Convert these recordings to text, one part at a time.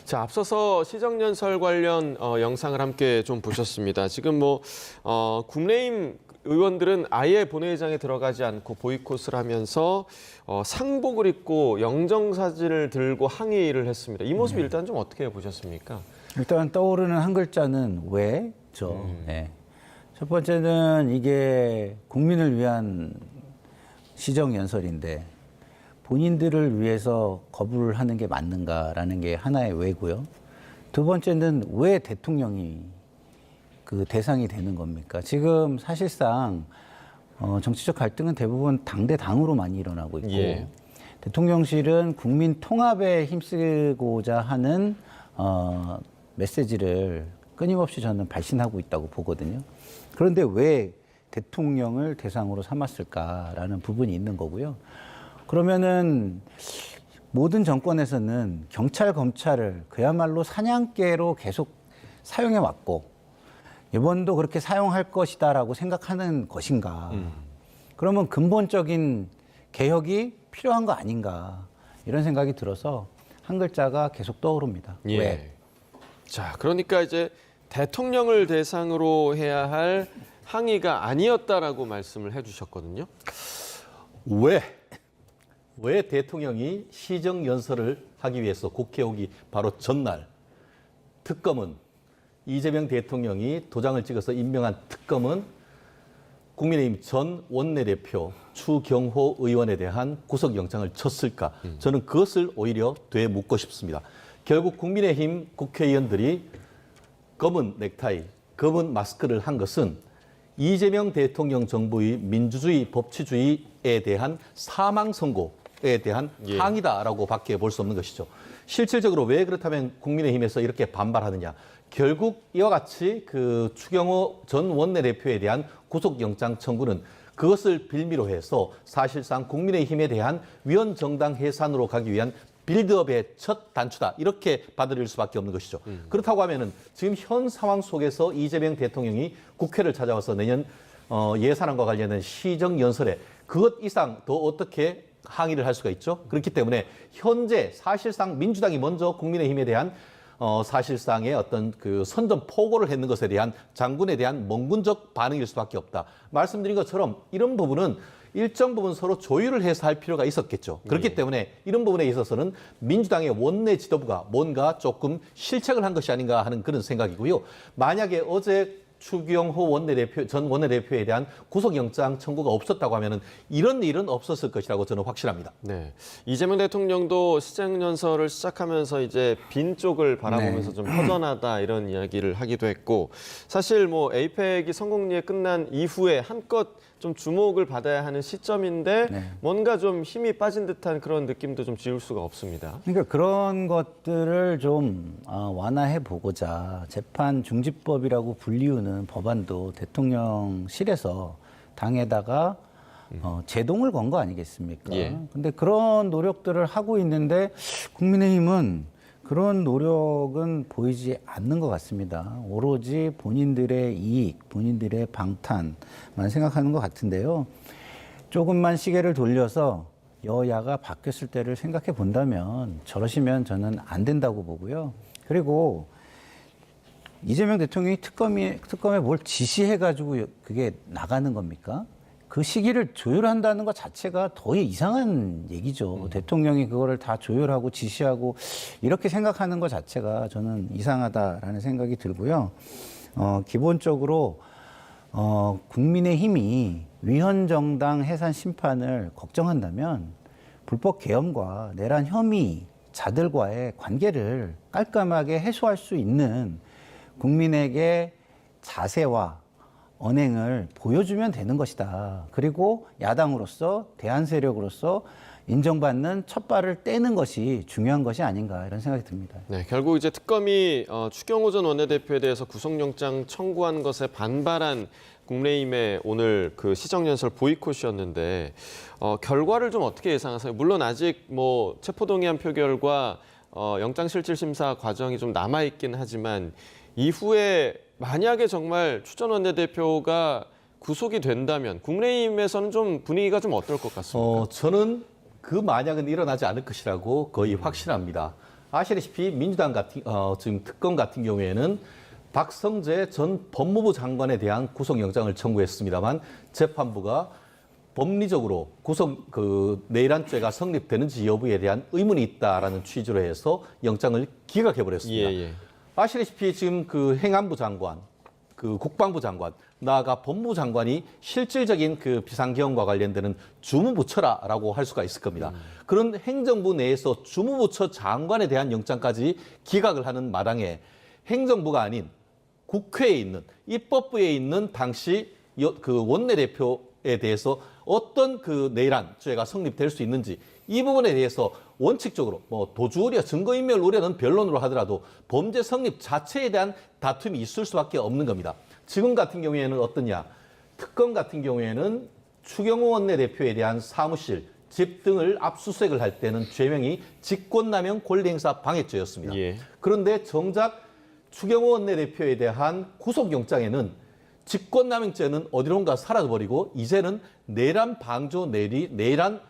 자, 앞서서 시정연설 관련 영상을 함께 좀 보셨습니다. 지금 국민의힘 의원들은 아예 본회의장에 들어가지 않고 보이콧을 하면서 상복을 입고 영정사진을 들고 항의를 했습니다. 이 모습 일단 좀 어떻게 보셨습니까? 일단 떠오르는 한 글자는 왜죠. 네. 첫 번째는 이게 국민을 위한 시정연설인데 본인들을 위해서 거부를 하는 게 맞는가라는 게 하나의 왜고요. 두 번째는 왜 대통령이 그 대상이 되는 겁니까? 지금 사실상 정치적 갈등은 대부분 당대당으로 많이 일어나고 있고 대통령실은 국민 통합에 힘쓰고자 하는 메시지를 끊임없이 저는 발신하고 있다고 보거든요. 그런데 왜 대통령을 대상으로 삼았을까라는 부분이 있는 거고요. 그러면은 모든 정권에서는 경찰, 검찰을 그야말로 사냥개로 계속 사용해 왔고 이번도 그렇게 사용할 것이다라고 생각하는 것인가. 그러면 근본적인 개혁이 필요한 거 아닌가. 이런 생각이 들어서 한 글자가 계속 떠오릅니다. 예. 왜? 자, 그러니까 이제 대통령을 대상으로 해야 할 항의가 아니었다라고 말씀을 해주셨거든요. 왜 대통령이 시정연설을 하기 위해서 국회 오기 바로 전날 특검은 이재명 대통령이 도장을 찍어서 임명한 특검은 국민의힘 전 원내대표 추경호 의원에 대한 구속영장을 쳤을까? 저는 그것을 오히려 되묻고 싶습니다. 결국 국민의힘 국회의원들이 검은 넥타이, 검은 마스크를 한 것은 이재명 대통령 정부의 민주주의, 법치주의에 대한 사망 선고에 대한 항의다라고 밖에 볼 수 없는 것이죠. 실질적으로 왜 그렇다면 국민의힘에서 이렇게 반발하느냐. 결국 이와 같이 그 추경호 전 원내대표에 대한 구속영장 청구는 그것을 빌미로 해서 사실상 국민의힘에 대한 위헌정당 해산으로 가기 위한 빌드업의 첫 단추다. 이렇게 받아들일 수밖에 없는 것이죠. 그렇다고 하면은 지금 현 상황 속에서 이재명 대통령이 국회를 찾아와서 내년 예산안과 관련된 시정연설에 그것 이상 더 어떻게 항의를 할 수가 있죠. 그렇기 때문에 현재 사실상 민주당이 먼저 국민의힘에 대한 사실상의 어떤 그 선전포고를 했는 것에 대한 장군에 대한 멍군적 반응일 수밖에 없다. 말씀드린 것처럼 이런 부분은 일정 부분 서로 조율을 해서 할 필요가 있었겠죠. 그렇기 때문에 이런 부분에 있어서는 민주당의 원내 지도부가 뭔가 조금 실책을 한 것이 아닌가 하는 그런 생각이고요. 만약에 어제 추경호 전 원내대표에 대한 구속영장 청구가 없었다고 하면은 이런 일은 없었을 것이라고 저는 확실합니다. 네, 이재명 대통령도 시정연설을 시작하면서 이제 빈 쪽을 바라보면서 좀 허전하다 이런 이야기를 하기도 했고 사실 에이펙이 성공리에 끝난 이후에 한껏 좀 주목을 받아야 하는 시점인데 뭔가 좀 힘이 빠진 듯한 그런 느낌도 좀 지울 수가 없습니다. 그러니까 그런 것들을 좀 완화해 보고자 재판 중지법이라고 불리우는 법안도 대통령실에서 당에다가 제동을 건 거 아니겠습니까? 근데 그런 노력들을 하고 있는데 국민의힘은 그런 노력은 보이지 않는 것 같습니다. 오로지 본인들의 이익, 본인들의 방탄만 생각하는 것 같은데요. 조금만 시계를 돌려서 여야가 바뀌었을 때를 생각해 본다면 저러시면 저는 안 된다고 보고요. 그리고 이재명 대통령이 특검에 뭘 지시해가지고 그게 나가는 겁니까? 그 시기를 조율한다는 것 자체가 더 이상한 얘기죠. 대통령이 그거를 다 조율하고 지시하고 이렇게 생각하는 것 자체가 저는 이상하다라는 생각이 들고요. 기본적으로 국민의힘이 위헌정당 해산 심판을 걱정한다면 불법 계엄과 내란 혐의자들과의 관계를 깔끔하게 해소할 수 있는 국민에게 자세와 언행을 보여주면 되는 것이다. 그리고 야당으로서 대안 세력으로서 인정받는 첫 발을 떼는 것이 중요한 것이 아닌가 이런 생각이 듭니다. 네, 결국 이제 특검이 추경호 전 원내대표에 대해서 구속영장 청구한 것에 반발한 국민의힘의 오늘 그 시정연설 보이콧이었는데 결과를 좀 어떻게 예상하세요? 물론 아직 체포동의안 표결과 영장실질심사 과정이 좀 남아있긴 하지만 이후에 만약에 정말 추 전 원내대표가 구속이 된다면 국민의힘에서는 좀 분위기가 좀 어떨 것 같습니까? 저는 그 만약은 일어나지 않을 것이라고 거의 확신합니다. 아시다시피 민주당 같은 지금 특검 같은 경우에는 박성재 전 법무부 장관에 대한 구속영장을 청구했습니다만 재판부가 법리적으로 내란죄가 성립되는지 여부에 대한 의문이 있다라는 취지로 해서 영장을 기각해버렸습니다. 예. 아시다시피 지금 그 행안부 장관, 그 국방부 장관, 나아가 법무부 장관이 실질적인 그 비상경과 관련되는 주무부처라고 할 수가 있을 겁니다. 그런 행정부 내에서 주무부처 장관에 대한 영장까지 기각을 하는 마당에 행정부가 아닌 국회에 있는 입법부에 있는 당시 그 원내대표에 대해서 어떤 그 내란죄가 성립될 수 있는지 이 부분에 대해서 원칙적으로 뭐 도주 우려, 증거인멸 우려는 변론으로 하더라도 범죄 성립 자체에 대한 다툼이 있을 수밖에 없는 겁니다. 지금 같은 경우에는 어떠냐? 특검 같은 경우에는 추경호 원내대표에 대한 사무실, 집 등을 압수수색을 할 때는 죄명이 직권남용 권리행사 방해죄였습니다. 예. 그런데 정작 추경호 원내대표에 대한 구속영장에는 직권남용죄는 어디론가 사라져버리고 이제는 내란 방조 내란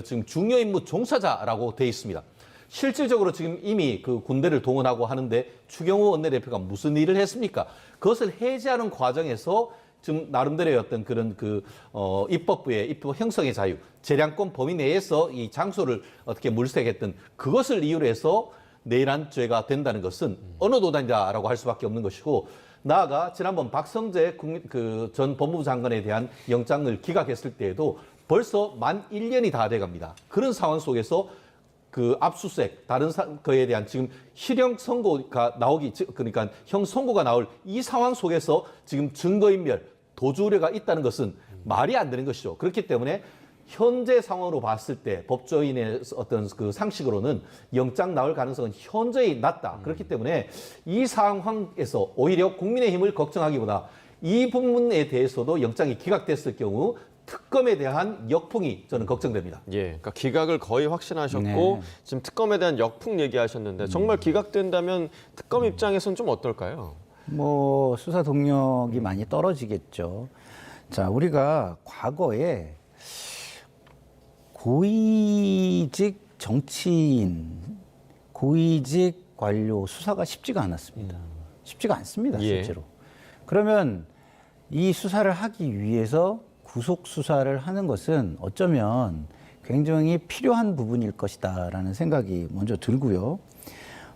지금 중요임무 종사자라고 돼 있습니다. 실질적으로 지금 이미 그 군대를 동원하고 하는데 추경호 원내대표가 무슨 일을 했습니까? 그것을 해제하는 과정에서 지금 나름대로의 어떤 그런 입법부의 입법 형성의 자유, 재량권 범위 내에서 이 장소를 어떻게 물색했던 그것을 이유로 해서 내란죄가 된다는 것은 어느 도단이다라고 할 수밖에 없는 것이고 나아가 지난번 박성재 전 법무부 장관에 대한 영장을 기각했을 때에도 벌써 만 1년이 다 돼갑니다. 그런 상황 속에서 그 압수수색, 다른 거에 대한 지금 실형 선고가 그러니까 형 선고가 나올 이 상황 속에서 지금 증거인멸, 도주 우려가 있다는 것은 말이 안 되는 것이죠. 그렇기 때문에 현재 상황으로 봤을 때 법조인의 어떤 그 상식으로는 영장 나올 가능성은 현저히 낮다. 그렇기 때문에 이 상황에서 오히려 국민의힘을 걱정하기보다 이 부분에 대해서도 영장이 기각됐을 경우 특검에 대한 역풍이 저는 걱정됩니다. 예, 그러니까 기각을 거의 확신하셨고 네. 지금 특검에 대한 역풍 얘기하셨는데 정말 기각된다면 특검 입장에서는 좀 어떨까요? 뭐 수사 동력이 많이 떨어지겠죠. 자, 우리가 과거에 고위직 정치인, 고위직 관료 수사가 쉽지가 않았습니다. 쉽지가 않습니다, 예. 실제로. 그러면 이 수사를 하기 위해서 구속 수사를 하는 것은 어쩌면 굉장히 필요한 부분일 것이다라는 생각이 먼저 들고요.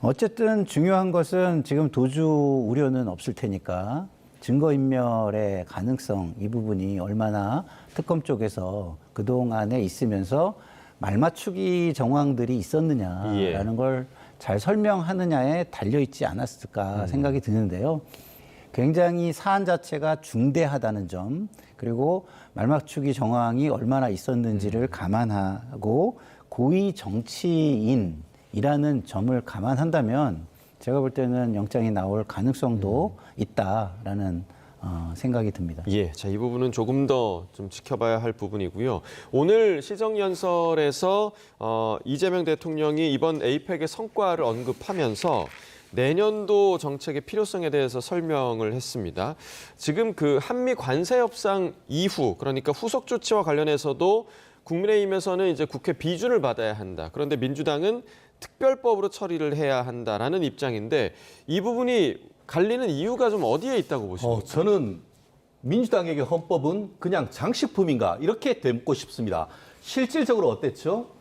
어쨌든 중요한 것은 지금 도주 우려는 없을 테니까 증거인멸의 가능성 이 부분이 얼마나 특검 쪽에서 그동안에 있으면서 말맞추기 정황들이 있었느냐라는 걸 잘 설명하느냐에 달려있지 않았을까 생각이 드는데요. 굉장히 사안 자체가 중대하다는 점 그리고 말맞추기 정황이 얼마나 있었는지를 감안하고 고위 정치인이라는 점을 감안한다면 제가 볼 때는 영장이 나올 가능성도 있다라는 생각이 듭니다. 예, 자, 이 부분은 조금 더 좀 지켜봐야 할 부분이고요. 오늘 시정연설에서 이재명 대통령이 이번 에이펙의 성과를 언급하면서 내년도 정책의 필요성에 대해서 설명을 했습니다. 지금 그 한미 관세 협상 이후, 그러니까 후속 조치와 관련해서도 국민의힘에서는 이제 국회 비준을 받아야 한다. 그런데 민주당은 특별법으로 처리를 해야 한다라는 입장인데 이 부분이 갈리는 이유가 좀 어디에 있다고 보십니까? 저는 민주당에게 헌법은 그냥 장식품인가 이렇게 묻고 싶습니다. 실질적으로 어땠죠?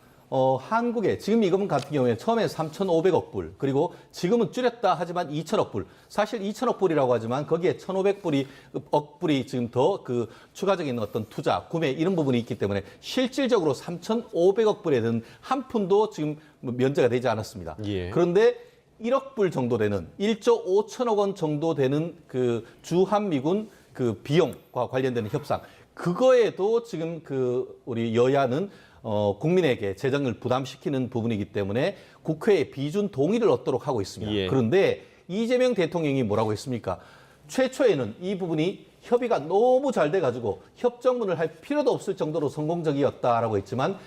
한국에 지금 이것 같은 경우에 처음에 3,500억 불 그리고 지금은 줄였다 하지만 2,000억 불 사실 2,000억 불이라고 하지만 거기에 1,500불이 억 불이 지금 더 그 추가적인 어떤 투자 구매 이런 부분이 있기 때문에 실질적으로 3,500억 불에 든 한 푼도 지금 면제가 되지 않았습니다. 예. 그런데 1억 불 정도 되는 1조 5천억 원 정도 되는 그 주한미군 그 비용과 관련되는 협상 그거에도 지금 그 우리 여야는 국민에게 재정을 부담시키는 부분이기 때문에 국회에 비준 동의를 얻도록 하고 있습니다. 예. 그런데 이재명 대통령이 뭐라고 했습니까? 최초에는 이 부분이 협의가 너무 잘 돼가지고 협정문을 할 필요도 없을 정도로 성공적이었다라고 했지만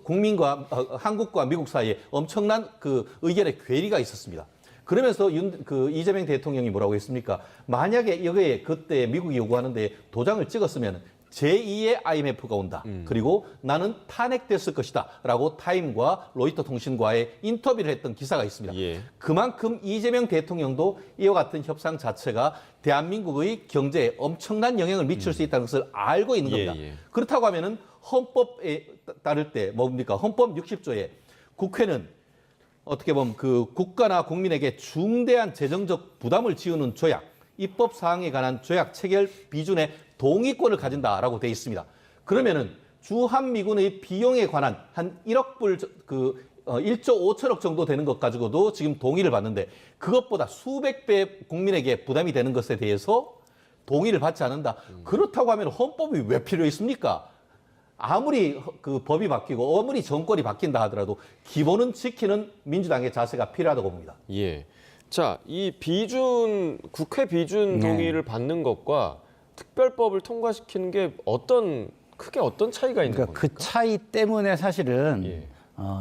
국민과 한국과 미국 사이에 엄청난 그 의견의 괴리가 있었습니다. 그러면서 이재명 대통령이 뭐라고 했습니까? 만약에 여기에 그때 미국이 요구하는데 도장을 찍었으면 제2의 IMF가 온다. 그리고 나는 탄핵됐을 것이다. 라고 타임과 로이터 통신과의 인터뷰를 했던 기사가 있습니다. 예. 그만큼 이재명 대통령도 이와 같은 협상 자체가 대한민국의 경제에 엄청난 영향을 미칠 수 있다는 것을 알고 있는 겁니다. 예. 그렇다고 하면은 헌법에 따를 때 뭡니까? 헌법 60조에 국회는 어떻게 보면 그 국가나 국민에게 중대한 재정적 부담을 지우는 조약, 입법 사항에 관한 조약 체결 비준의 동의권을 가진다라고 돼 있습니다. 그러면은 주한미군의 비용에 관한 한 1억 불, 1조 5천억 정도 되는 것 가지고도 지금 동의를 받는데 그것보다 수백 배 국민에게 부담이 되는 것에 대해서 동의를 받지 않는다. 그렇다고 하면 헌법이 왜 필요 있습니까? 아무리 그 법이 바뀌고 아무리 정권이 바뀐다 하더라도 기본은 지키는 민주당의 자세가 필요하다고 봅니다. 예. 자, 이 비준 국회 비준 네. 동의를 받는 것과 특별법을 통과시키는 게 크게 어떤 차이가 있는 그러니까 겁니까? 그 차이 때문에 사실은 예.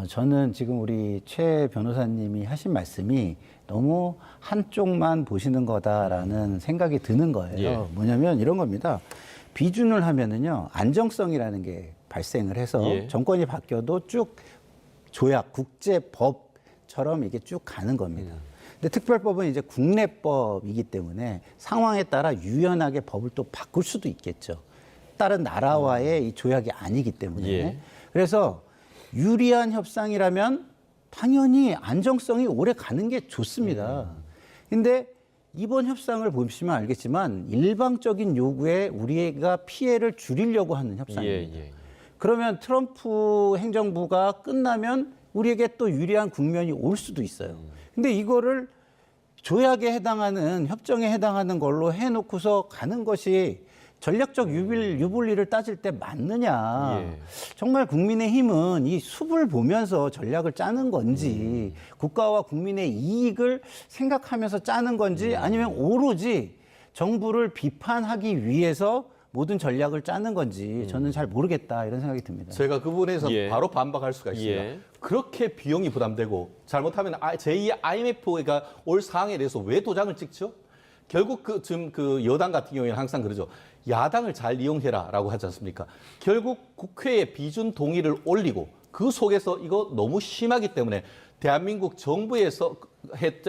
저는 지금 우리 최 변호사님이 하신 말씀이 너무 한쪽만 보시는 거다라는 생각이 드는 거예요. 예. 뭐냐면 이런 겁니다. 비준을 하면은요, 안정성이라는 게 발생을 해서 예. 정권이 바뀌어도 쭉 조약, 국제법처럼 이게 쭉 가는 겁니다. 근데 특별법은 이제 국내법이기 때문에 상황에 따라 유연하게 법을 또 바꿀 수도 있겠죠. 다른 나라와의 이 조약이 아니기 때문에. 예. 그래서 유리한 협상이라면 당연히 안정성이 오래 가는 게 좋습니다. 근데 이번 협상을 보시면 알겠지만 일방적인 요구에 우리가 피해를 줄이려고 하는 협상입니다. 예. 그러면 트럼프 행정부가 끝나면 우리에게 또 유리한 국면이 올 수도 있어요. 근데 이거를 조약에 해당하는, 협정에 해당하는 걸로 해놓고서 가는 것이 전략적 유불리를 따질 때 맞느냐. 예. 정말 국민의힘은 이 숲을 보면서 전략을 짜는 건지, 국가와 국민의 이익을 생각하면서 짜는 건지, 아니면 오로지 정부를 비판하기 위해서 모든 전략을 짜는 건지 저는 잘 모르겠다 이런 생각이 듭니다. 제가 그 부분에서 예. 바로 반박할 수가 있습니다. 예. 그렇게 비용이 부담되고 잘못하면 제2의 IMF가 올 사항에 대해서 왜 도장을 찍죠? 결국 지금 그 여당 같은 경우에는 항상 그러죠. 야당을 잘 이용해라라고 하지 않습니까? 결국 국회에 비준 동의를 올리고 그 속에서 이거 너무 심하기 때문에 대한민국 정부에서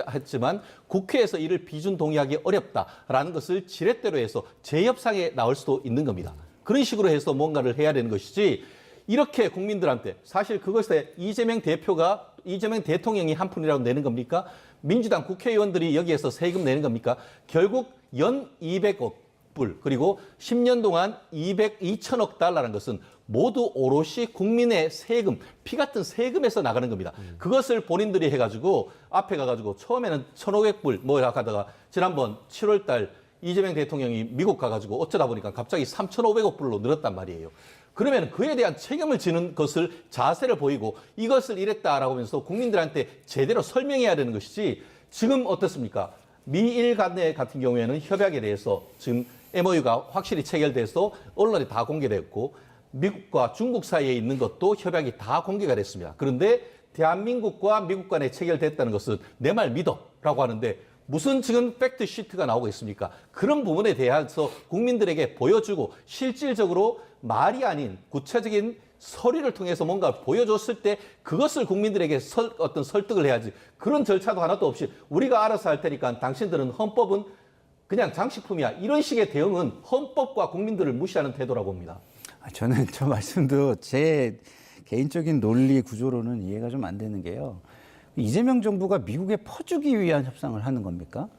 했지만 국회에서 이를 비준 동의하기 어렵다라는 것을 지렛대로 해서 재협상에 나올 수도 있는 겁니다. 그런 식으로 해서 뭔가를 해야 되는 것이지 이렇게 국민들한테 사실 그것에 이재명 대통령이 한 푼이라도 내는 겁니까? 민주당 국회의원들이 여기에서 세금 내는 겁니까? 결국 연 200억 불 그리고 10년 동안 2천억 달러라는 것은 모두 오롯이 국민의 세금, 피 같은 세금에서 나가는 겁니다. 그것을 본인들이 해가지고 앞에 가가지고 처음에는 1,500불 뭐라 하다가 지난번 7월 달 이재명 대통령이 미국 가가지고 어쩌다 보니까 갑자기 3,500억 불로 늘었단 말이에요. 그러면 그에 대한 책임을 지는 것을 자세를 보이고 이것을 이랬다라고 하면서 국민들한테 제대로 설명해야 되는 것이지 지금 어떻습니까? 미일 간의 같은 경우에는 협약에 대해서 지금 MOU가 확실히 체결돼서 언론에 다 공개됐고 미국과 중국 사이에 있는 것도 협약이 다 공개가 됐습니다. 그런데 대한민국과 미국 간에 체결됐다는 것은 내 말 믿어라고 하는데 무슨 지금 팩트 시트가 나오고 있습니까? 그런 부분에 대해서 국민들에게 보여주고 실질적으로 말이 아닌 구체적인 서류를 통해서 뭔가 보여줬을 때 그것을 국민들에게 어떤 설득을 해야지 그런 절차도 하나도 없이 우리가 알아서 할 테니까 당신들은 헌법은 그냥 장식품이야. 이런 식의 대응은 헌법과 국민들을 무시하는 태도라고 봅니다. 저는 저 말씀도 제 개인적인 논리 구조로는 이해가 좀 안 되는 게요. 이재명 정부가 미국에 퍼주기 위한 협상을 하는 겁니까?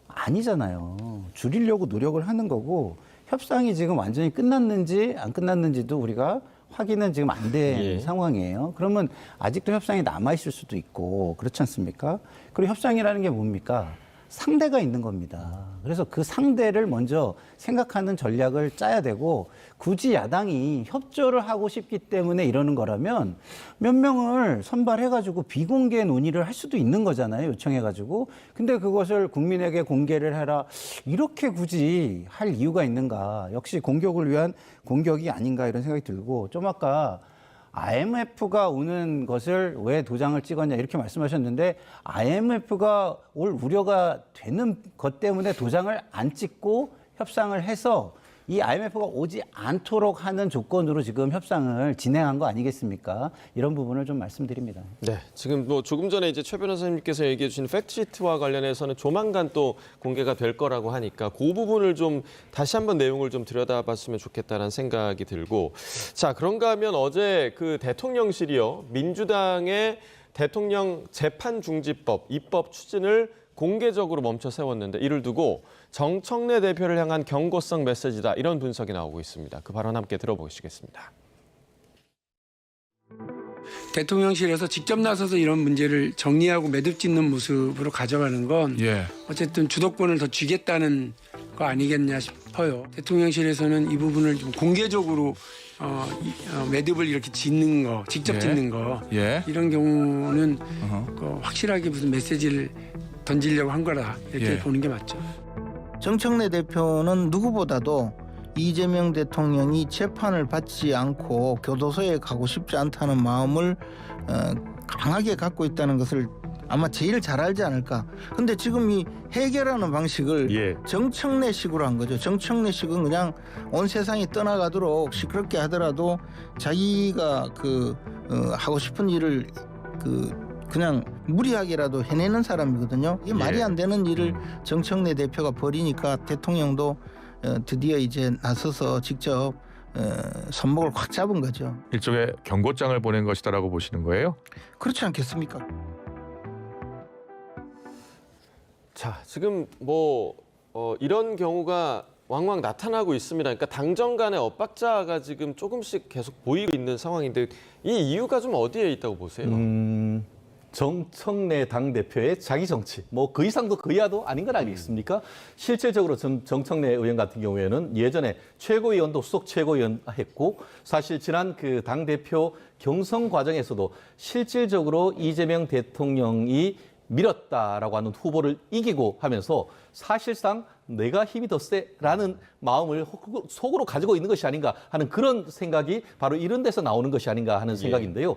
아니잖아요. 줄이려고 노력을 하는 거고 협상이 지금 완전히 끝났는지 안 끝났는지도 우리가 확인은 지금 안 된 예. 상황이에요. 그러면 아직도 협상이 남아있을 수도 있고 그렇지 않습니까? 그리고 협상이라는 게 뭡니까? 상대가 있는 겁니다. 그래서 그 상대를 먼저 생각하는 전략을 짜야 되고 굳이 야당이 협조를 하고 싶기 때문에 이러는 거라면 몇 명을 선발해가지고 비공개 논의를 할 수도 있는 거잖아요. 요청해가지고. 근데 그것을 국민에게 공개를 해라. 이렇게 굳이 할 이유가 있는가. 역시 공격을 위한 공격이 아닌가 이런 생각이 들고 좀 아까 IMF가 오는 것을 왜 도장을 찍었냐 이렇게 말씀하셨는데 IMF가 올 우려가 되는 것 때문에 도장을 안 찍고 협상을 해서 이 IMF가 오지 않도록 하는 조건으로 지금 협상을 진행한 거 아니겠습니까? 이런 부분을 좀 말씀드립니다. 네, 지금 뭐 조금 전에 이제 최 변호사님께서 얘기해 주신 팩트시트와 관련해서는 조만간 또 공개가 될 거라고 하니까 그 부분을 좀 다시 한번 내용을 좀 들여다봤으면 좋겠다는 생각이 들고, 자, 그런가 하면 어제 그 대통령실이요, 민주당의 대통령 재판중지법 입법 추진을 공개적으로 멈춰 세웠는데, 이를 두고 정청래 대표를 향한 경고성 메시지다, 이런 분석이 나오고 있습니다. 그 발언 함께 들어보시겠습니다. 대통령실에서 직접 나서서 이런 문제를 정리하고 매듭 짓는 모습으로 가져가는 건 어쨌든 주도권을 더 쥐겠다는 거 아니겠냐 싶어요. 대통령실에서는 이 부분을 좀 공개적으로 매듭을 이렇게 짓는 거, 직접 짓는 거 이런 경우는 그 확실하게 무슨 메시지를 던지려고 한 거라 이렇게 보는 게 맞죠. 정청래 대표는 누구보다도 이재명 대통령이 재판을 받지 않고 교도소에 가고 싶지 않다는 마음을 강하게 갖고 있다는 것을 아마 제일 잘 알지 않을까. 근데 지금 이 해결하는 방식을 정청래식으로 한 거죠. 정청래식은 그냥 온 세상이 떠나가도록 시끄럽게 하더라도 자기가 하고 싶은 일을 그냥 무리하게라도 해내는 사람이거든요. 이게 말이 안 되는 일을 정청래 대표가 벌이니까 대통령도 드디어 이제 나서서 직접 손목을 꽉 잡은 거죠. 일종의 경고장을 보낸 것이다라고 보시는 거예요? 그렇지 않겠습니까? 자, 지금 뭐 이런 경우가 왕왕 나타나고 있습니다. 그러니까 당정 간의 엇박자가 지금 조금씩 계속 보이고 있는 상황인데, 이 이유가 좀 어디에 있다고 보세요? 정청래 당대표의 자기 정치, 뭐 그 이상도 그 이하도 아닌 건 아니겠습니까? 실질적으로 정청래 의원 같은 경우에는 예전에 최고위원도 수석 최고위원 했고, 사실 지난 그 당대표 경선 과정에서도 실질적으로 이재명 대통령이 밀었다라고 하는 후보를 이기고 하면서 사실상 내가 힘이 더 세라는 마음을 속으로 가지고 있는 것이 아닌가 하는 그런 생각이 바로 이런 데서 나오는 것이 아닌가 하는 생각인데요.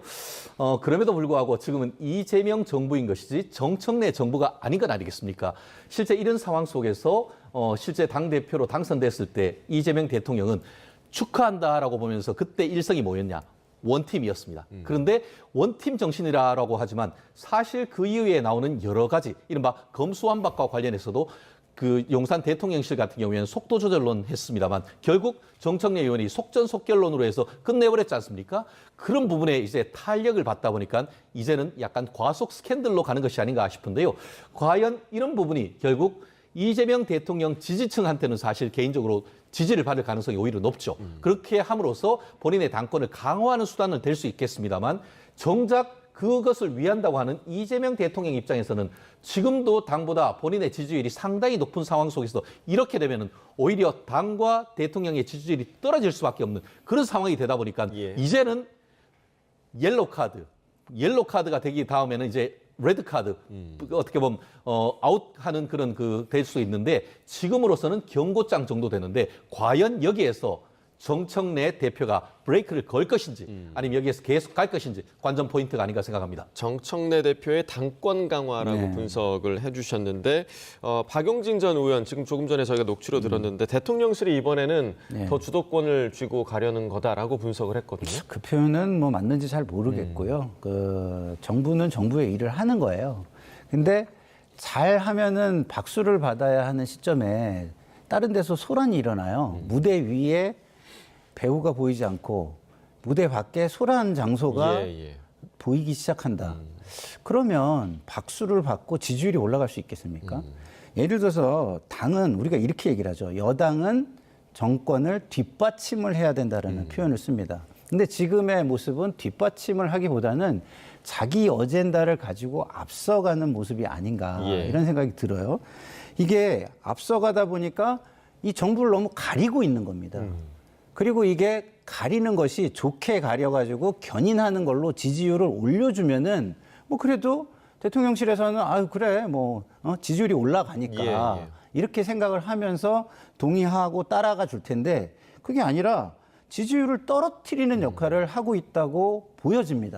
그럼에도 불구하고 지금은 이재명 정부인 것이지 정청래 정부가 아닌 건 아니겠습니까? 실제 이런 상황 속에서 실제 당대표로 당선됐을 때 이재명 대통령은 축하한다라고 보면서 그때 일성이 뭐였냐? 원팀이었습니다. 그런데 원팀 정신이라고 하지만 사실 그 이후에 나오는 여러 가지 이른바 검수완박과 관련해서도 그 용산 대통령실 같은 경우에는 속도 조절론 했습니다만 결국 정청래 의원이 속전속결론으로 해서 끝내버렸지 않습니까? 그런 부분에 이제 탄력을 받다 보니까 이제는 약간 과속 스캔들로 가는 것이 아닌가 싶은데요. 과연 이런 부분이 결국 이재명 대통령 지지층한테는 사실 개인적으로 지지를 받을 가능성이 오히려 높죠. 그렇게 함으로써 본인의 당권을 강화하는 수단은 될 수 있겠습니다만 정작 그것을 위한다고 하는 이재명 대통령 입장에서는 지금도 당보다 본인의 지지율이 상당히 높은 상황 속에서 이렇게 되면은 오히려 당과 대통령의 지지율이 떨어질 수밖에 없는 그런 상황이 되다 보니까 이제는 옐로우 카드가 되기 다음에는 이제 레드 카드 어떻게 보면 아웃하는 그런 될 수 있는데 지금으로서는 경고장 정도 되는데 과연 여기에서 정청래 대표가 브레이크를 걸 것인지 아니면 여기에서 계속 갈 것인지 관전 포인트가 아닌가 생각합니다. 정청래 대표의 당권 강화라고 분석을 해주셨는데, 박용진 전 의원 지금 조금 전에 저희가 녹취로 들었는데 대통령실이 이번에는 더 주도권을 쥐고 가려는 거다라고 분석을 했거든요. 그 표현은 뭐 맞는지 잘 모르겠고요. 그 정부는 정부의 일을 하는 거예요. 근데 잘 하면은 박수를 받아야 하는 시점에 다른 데서 소란이 일어나요. 무대 위에 배우가 보이지 않고 무대 밖에 소란 장소가 보이기 시작한다. 그러면 박수를 받고 지지율이 올라갈 수 있겠습니까? 예를 들어서 당은 우리가 이렇게 얘기를 하죠. 여당은 정권을 뒷받침을 해야 된다라는 표현을 씁니다. 근데 지금의 모습은 뒷받침을 하기보다는 자기 어젠다를 가지고 앞서가는 모습이 아닌가 이런 생각이 들어요. 이게 앞서가다 보니까 이 정부를 너무 가리고 있는 겁니다. 그리고 이게 가리는 것이 좋게 가려가지고 견인하는 걸로 지지율을 올려주면은 뭐 그래도 대통령실에서는 아유 그래 뭐 지지율이 올라가니까 이렇게 생각을 하면서 동의하고 따라가 줄 텐데 그게 아니라 지지율을 떨어뜨리는 역할을 하고 있다고 보여집니다.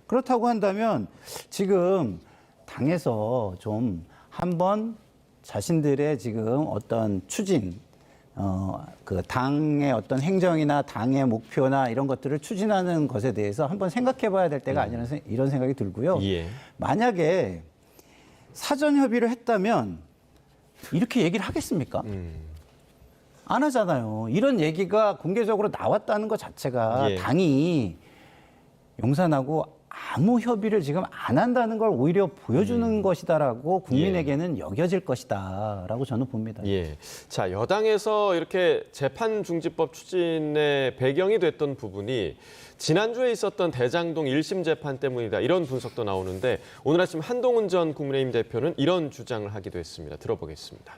그렇다고 한다면 지금 당에서 좀 한번 자신들의 지금 어떤 추진 그 당의 어떤 행정이나 당의 목표나 이런 것들을 추진하는 것에 대해서 한번 생각해 봐야 될 때가 아니라 이런 생각이 들고요. 예. 만약에 사전 협의를 했다면 이렇게 얘기를 하겠습니까? 안 하잖아요. 이런 얘기가 공개적으로 나왔다는 것 자체가 예. 당이 용산하고 아무 협의를 지금 안 한다는 걸 오히려 보여주는 것이다라고 국민에게는 여겨질 것이다라고 저는 봅니다. 예. 자, 여당에서 이렇게 재판 중지법 추진의 배경이 됐던 부분이 지난주에 있었던 대장동 1심 재판 때문이다. 이런 분석도 나오는데 오늘 아침 한동훈 전 국민의힘 대표는 이런 주장을 하기도 했습니다. 들어보겠습니다.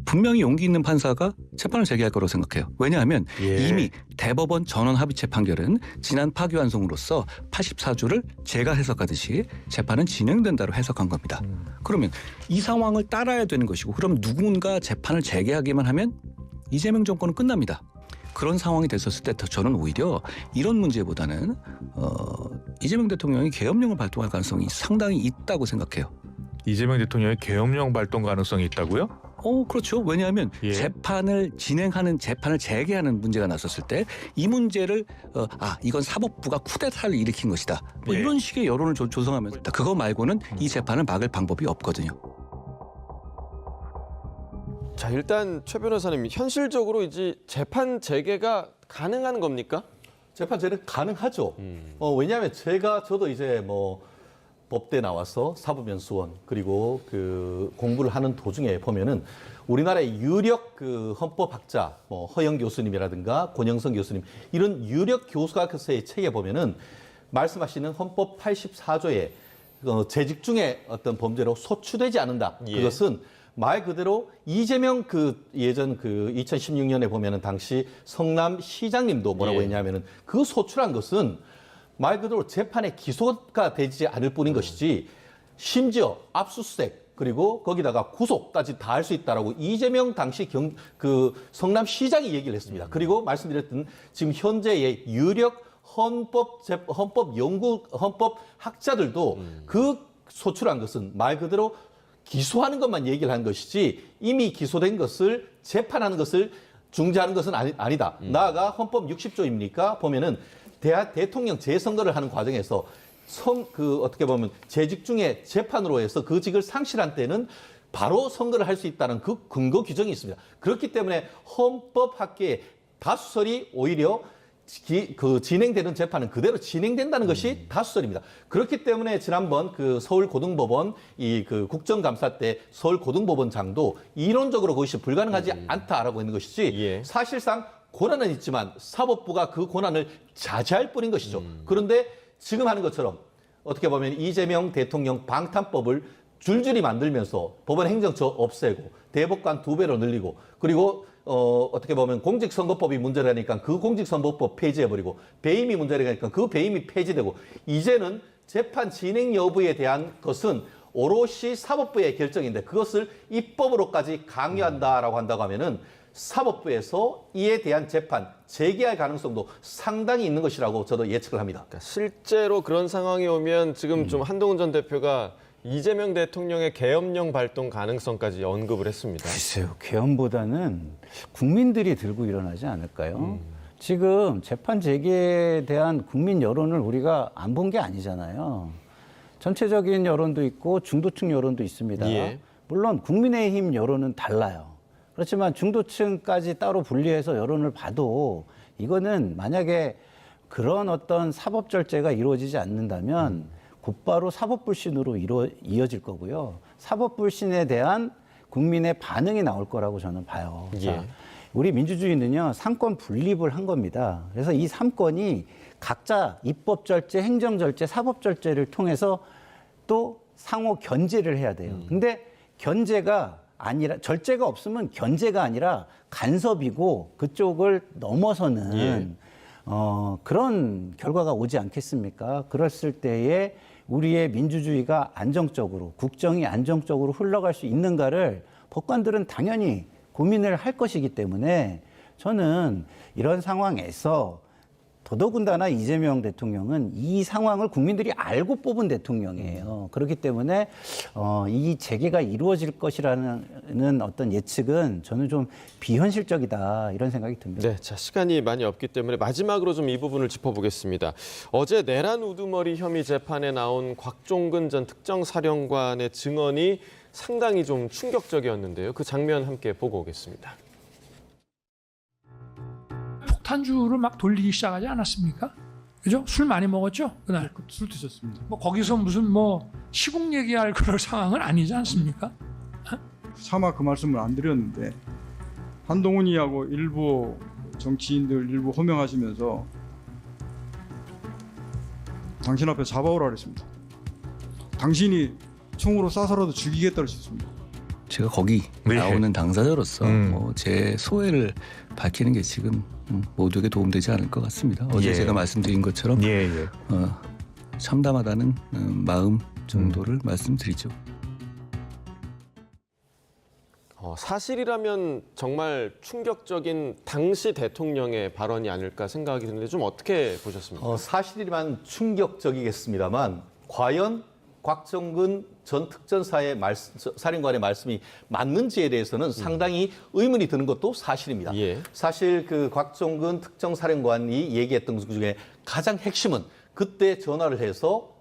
분명히 용기 있는 판사가 재판을 재개할 거라고 생각해요. 왜냐하면 이미 대법원 전원 합의체 판결은 지난 파기환송으로서 84조를 제가 해석하듯이 재판은 진행된다로 해석한 겁니다. 그러면 이 상황을 따라야 되는 것이고 그럼 누군가 재판을 재개하기만 하면 이재명 정권은 끝납니다. 그런 상황이 됐었을 때 저는 오히려 이런 문제보다는 이재명 대통령이 계엄령을 발동할 가능성이 상당히 있다고 생각해요. 이재명 대통령의 계엄령 발동 가능성이 있다고요? 그렇죠. 왜냐하면 예. 재판을 재개하는 문제가 났었을 때 이 문제를 이건 사법부가 쿠데타를 일으킨 것이다. 뭐 예. 이런 식의 여론을 조성하면서 그거 말고는 이 재판을 막을 방법이 없거든요. 자, 일단 최 변호사님, 현실적으로 이제 재판 재개가 가능한 겁니까? 재판 재는 가능하죠. 왜냐하면 저도 이제 뭐 법대 나와서 사법연수원 그리고 그 공부를 하는 도중에 보면은 우리나라의 유력 그 헌법학자 뭐 허영 교수님이라든가 권영선 교수님 이런 유력 교수학서의 책에 보면은 말씀하시는 헌법 84조에 재직 중에 어떤 범죄로 소추되지 않는다. 예. 그것은 말 그대로 이재명 예전 2016년에 보면은 당시 성남 시장님도 뭐라고 예. 했냐면은 그 소추란 것은 말 그대로 재판에 기소가 되지 않을 뿐인 것이지 심지어 압수수색 그리고 거기다가 구속까지 다 할 수 있다라고 이재명 당시 성남시장이 얘기를 했습니다. 그리고 말씀드렸던 지금 현재의 유력 헌법학자들도 그 소출한 것은 말 그대로 기소하는 것만 얘기를 한 것이지 이미 기소된 것을 재판하는 것을 중재하는 것은 아니다. 나아가 헌법 60조입니까? 보면은 대통령 재선거를 하는 과정에서 어떻게 보면 재직 중에 재판으로 해서 그 직을 상실한 때는 바로 선거를 할 수 있다는 그 근거 규정이 있습니다. 그렇기 때문에 헌법학계의 다수설이 오히려 진행되는 재판은 그대로 진행된다는 것이 다수설입니다. 그렇기 때문에 지난번 서울고등법원 국정감사 때 서울고등법원장도 이론적으로 그것이 불가능하지 않다라고 했는 것이지 예. 사실상 권한은 있지만 사법부가 그 권한을 자제할 뿐인 것이죠. 그런데 지금 하는 것처럼 어떻게 보면 이재명 대통령 방탄법을 줄줄이 만들면서 법원 행정처 없애고 대법관 2배로 늘리고 그리고 어떻게 보면 공직선거법이 문제라니까 그 공직선거법 폐지해버리고 배임이 문제라니까 그 배임이 폐지되고 이제는 재판 진행 여부에 대한 것은 오롯이 사법부의 결정인데 그것을 입법으로까지 강요한다라고 한다고 하면은 사법부에서 이에 대한 재판 재개할 가능성도 상당히 있는 것이라고 저도 예측을 합니다. 그러니까 실제로 그런 상황이 오면 지금 좀 한동훈 전 대표가 이재명 대통령의 계엄령 발동 가능성까지 언급을 했습니다. 글쎄요. 계엄보다는 국민들이 들고 일어나지 않을까요? 지금 재판 재개에 대한 국민 여론을 우리가 안 본 게 아니잖아요. 전체적인 여론도 있고 중도층 여론도 있습니다. 예. 물론 국민의힘 여론은 달라요. 그렇지만 중도층까지 따로 분리해서 여론을 봐도 이거는 만약에 그런 어떤 사법 절제가 이루어지지 않는다면 곧바로 사법 불신으로 이어질 거고요. 사법 불신에 대한 국민의 반응이 나올 거라고 저는 봐요. 예. 자, 우리 민주주의는요, 삼권 분립을 한 겁니다. 그래서 이 삼권이 각자 입법 절제, 행정 절제, 사법 절제를 통해서 또 상호 견제를 해야 돼요. 근데 견제가 아니라 절제가 없으면 견제가 아니라 간섭이고 그쪽을 넘어서는 예. 그런 결과가 오지 않겠습니까? 그랬을 때에 우리의 민주주의가 안정적으로 국정이 안정적으로 흘러갈 수 있는가를 법관들은 당연히 고민을 할 것이기 때문에 저는 이런 상황에서 더더군다나 이재명 대통령은 이 상황을 국민들이 알고 뽑은 대통령이에요. 그렇기 때문에 이 재개가 이루어질 것이라는 어떤 예측은 저는 좀 비현실적이다 이런 생각이 듭니다. 네, 자 시간이 많이 없기 때문에 마지막으로 좀 이 부분을 짚어보겠습니다. 어제 내란 우두머리 혐의 재판에 나온 곽종근 전 특정사령관의 증언이 상당히 좀 충격적이었는데요. 그 장면 함께 보고 오겠습니다. 폭탄주를 막 돌리기 시작하지 않았습니까? 그죠? 술 많이 먹었죠? 그날. 술 드셨습니다. 뭐 거기서 무슨 뭐 시국 얘기할 그럴 상황은 아니지 않습니까? 차마 그 말씀을 안 드렸는데 한동훈이하고 일부 정치인들 일부 호명하시면서 당신 앞에 잡아오라 그랬습니다. 당신이 총으로 쏴서라도 죽이겠다 그러셨습니다. 제가 거기 네. 나오는 당사자로서 뭐 제 소회를 밝히는 게 지금 모두에게 도움되지 않을 것 같습니다. 어제 예. 제가 말씀드린 것처럼 예. 참담하다는 마음 정도를 말씀드리죠. 사실이라면 정말 충격적인 당시 대통령의 발언이 아닐까 생각이 드는데 좀 어떻게 보셨습니까? 사실이만 충격적이겠습니다만 과연 곽종근 전 사령관의 말씀이 맞는지에 대해서는 상당히 의문이 드는 것도 사실입니다. 예. 사실 그 곽종근 특정사령관이 얘기했던 것 중에 가장 핵심은 그때 전화를 해서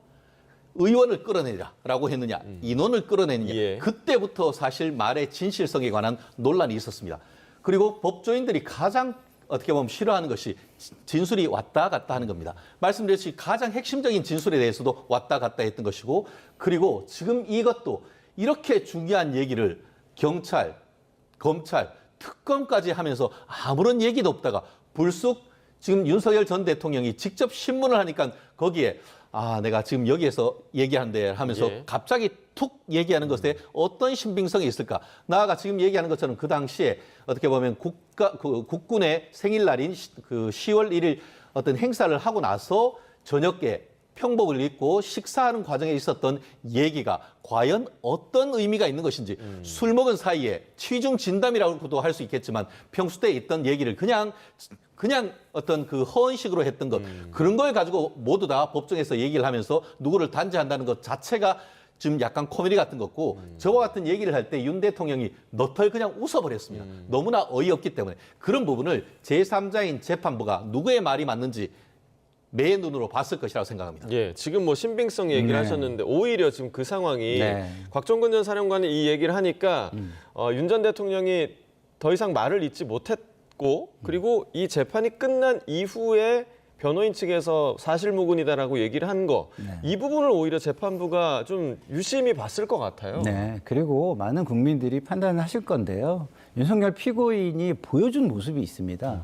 의원을 끌어내자라고 했느냐, 인원을 끌어내느냐. 예. 그때부터 사실 말의 진실성에 관한 논란이 있었습니다. 그리고 법조인들이 가장 어떻게 보면 싫어하는 것이 진술이 왔다 갔다 하는 겁니다. 말씀드렸듯이 가장 핵심적인 진술에 대해서도 왔다 갔다 했던 것이고, 그리고 지금 이것도 이렇게 중요한 얘기를 경찰, 검찰, 특검까지 하면서 아무런 얘기도 없다가 불쑥 지금 윤석열 전 대통령이 직접 신문을 하니까 거기에 내가 지금 여기에서 얘기한대 하면서 예. 갑자기 툭 얘기하는 것에 어떤 신빙성이 있을까? 나아가 지금 얘기하는 것처럼 그 당시에 어떻게 보면 국군의 생일날인 그 10월 1일 어떤 행사를 하고 나서 저녁에 평복을 입고 식사하는 과정에 있었던 얘기가 과연 어떤 의미가 있는 것인지 술 먹은 사이에 취중 진담이라고도 할 수 있겠지만 평소 때 있던 얘기를 그냥 어떤 그 허언식으로 했던 것 그런 걸 가지고 모두 다 법정에서 얘기를 하면서 누구를 단죄한다는 것 자체가 지금 약간 코미디 같은 거고 저와 같은 얘기를 할 때 윤 대통령이 너털 그냥 웃어버렸습니다. 너무나 어이없기 때문에 그런 부분을 제3자인 재판부가 누구의 말이 맞는지 매 눈으로 봤을 것이라고 생각합니다. 예, 지금 뭐 신빙성 얘기를 하셨는데 오히려 지금 그 상황이 곽종근 전 사령관이 이 얘기를 하니까 윤 전 대통령이 더 이상 말을 잇지 못했고 그리고 이 재판이 끝난 이후에 변호인 측에서 사실무근이다라고 얘기를 한 거, 이 부분을 오히려 재판부가 좀 유심히 봤을 것 같아요. 네, 그리고 많은 국민들이 판단하실 건데요. 윤석열 피고인이 보여준 모습이 있습니다.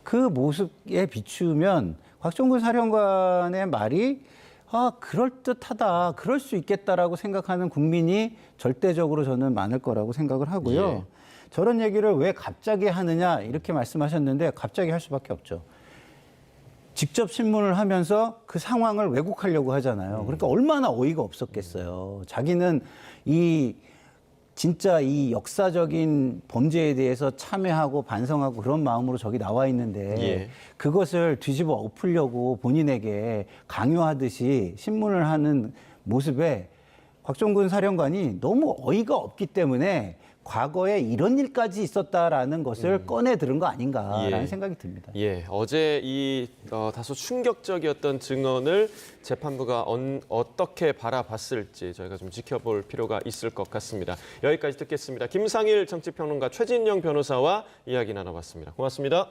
그 모습에 비추면 곽종근 사령관의 말이 그럴듯하다, 그럴 수 있겠다라고 생각하는 국민이 절대적으로 저는 많을 거라고 생각을 하고요. 예. 저런 얘기를 왜 갑자기 하느냐 이렇게 말씀하셨는데 갑자기 할 수밖에 없죠. 직접 신문을 하면서 그 상황을 왜곡하려고 하잖아요. 그러니까 얼마나 어이가 없었겠어요. 자기는 진짜 이 역사적인 범죄에 대해서 참회하고 반성하고 그런 마음으로 저기 나와 있는데 예. 그것을 뒤집어 엎으려고 본인에게 강요하듯이 신문을 하는 모습에 곽종근 사령관이 너무 어이가 없기 때문에 과거에 이런 일까지 있었다라는 것을 꺼내 들은 거 아닌가라는 생각이 듭니다. 예, 어제 이 다소 충격적이었던 증언을 재판부가 어떻게 바라봤을지 저희가 좀 지켜볼 필요가 있을 것 같습니다. 여기까지 듣겠습니다. 김상일 정치평론가 최진영 변호사와 이야기 나눠봤습니다. 고맙습니다.